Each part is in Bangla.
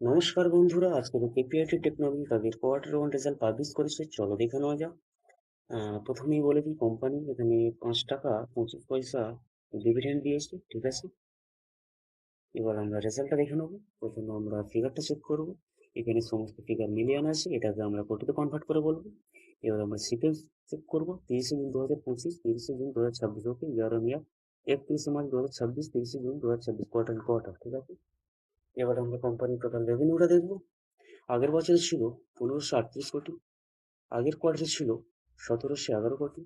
নমস্কার বন্ধুরা, আজকে কেপিআইটি টেকনোলজি তাদের কোয়ার্টার ওয়ান রেজাল্ট পাবলিশ করেছে। চলো দেখে নেওয়া যাক। প্রথমেই বলে দিই, কোম্পানি এখানে 5 টাকা 25 পয়সা ডিভিডেন্ড দিয়েছে, ঠিক আছে। এবার আমরা রেজাল্টটা দেখে নেবো। প্রথমে আমরা ফিগারটা চেক করব। এখানে সমস্ত ফিগার মিলিয়ে আছে, এটাকে আমরা কোটিতে কনভার্ট করে বলবো। এবার আমরা সিকোয়েন্স চেক করবো। 30শে জুন 2025, 30শে June 2026, okay, year on year. 31শে মার্চ 2026, 30শে জুন 2026, কোয়ার্টার কোয়ার্টার, ঠিক আছে। এবার আমরা কোম্পানির টোটাল রেভিনিউটা দেখবো। আগের বছরে ছিল 1538 কোটি, আগের কোয়ার্টারে ছিল 1711 কোটি,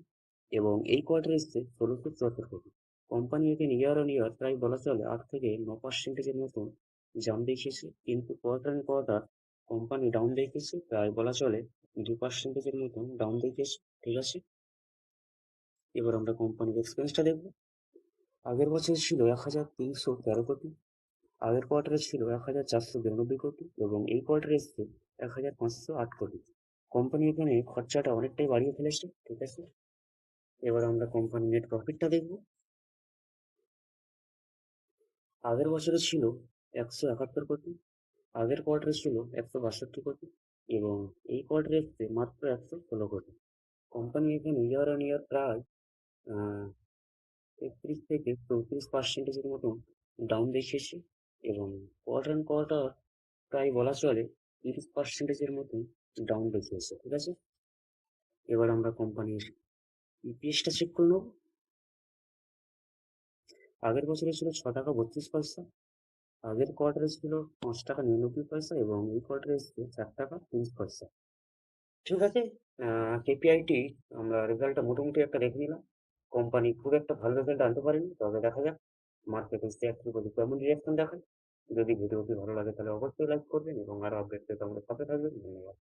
এবং এই কোয়ার্টারে এসছে 1674 কোটি। কোম্পানি এখানে ইয়ার অন ইয়ার প্রায় বলা চলে 8 থেকে 9%-এর মতন জাম্প দেখিয়েছে, কিন্তু quarter on quarter company down দেখিয়েছে, প্রায় বলা চলে 2%-এর মতন ডাউন দেখিয়েছে, ঠিক আছে। এবার আমরা কোম্পানির এক্সপেন্সটা দেখবো। আগের বছরে ছিল 1313 কোটি, আগের কোয়ার্টারে ছিল 1492 কোটি, এবং এই কোয়ার্টারে এসছে 1508 কোটি। কোম্পানি এখানে খরচাটা অনেকটাই বাড়িয়ে ফেলেছে, ঠিক আছে। এবার আমরা কোম্পানির নেট প্রফিটটা দেখব। আগের বছরে ছিল 171 কোটি, আগের কোয়ার্টারে ছিল 162 কোটি, এবং এই কোয়ার্টারে এসছে মাত্র 116 কোটি। কোম্পানি এখানে ইয়ার অন ইয়ার প্রায় 31 থেকে 34%-এর মতন ডাউন দেখিয়েছে, এবং কোয়ার্টার অন কোয়ার্টার প্রায় বলা চলে 30%-এর মতন ডাউন দেখিয়েছে, ঠিক আছে। এবার আমরা কোম্পানির ইপিএসটা চেক করে নেব। আগের বছরে ছিল 6 টাকা 32 পয়সা, আগের কোয়ার্টারে ছিল 5 টাকা 99 পয়সা, এবং এই কোয়ার্টারে এসছে 4 টাকা 30 পয়সা, ঠিক আছে। কেপিআইটি আমরা রেজাল্টটা মোটামুটি একটা দেখে নিলাম। কোম্পানি খুব একটা ভালো রেজাল্ট আনতে পারেনি, তবে দেখা যাক মার্কেটে শেয়ার থেকে কেমন রিয়াকশন দেখায়। যদি ভিডিওটি ভালো লাগে তাহলে অবশ্যই লাইক করবেন, এবং আরো আপডেট পেতে আমাদের সাথে থাকবেন। ধন্যবাদ।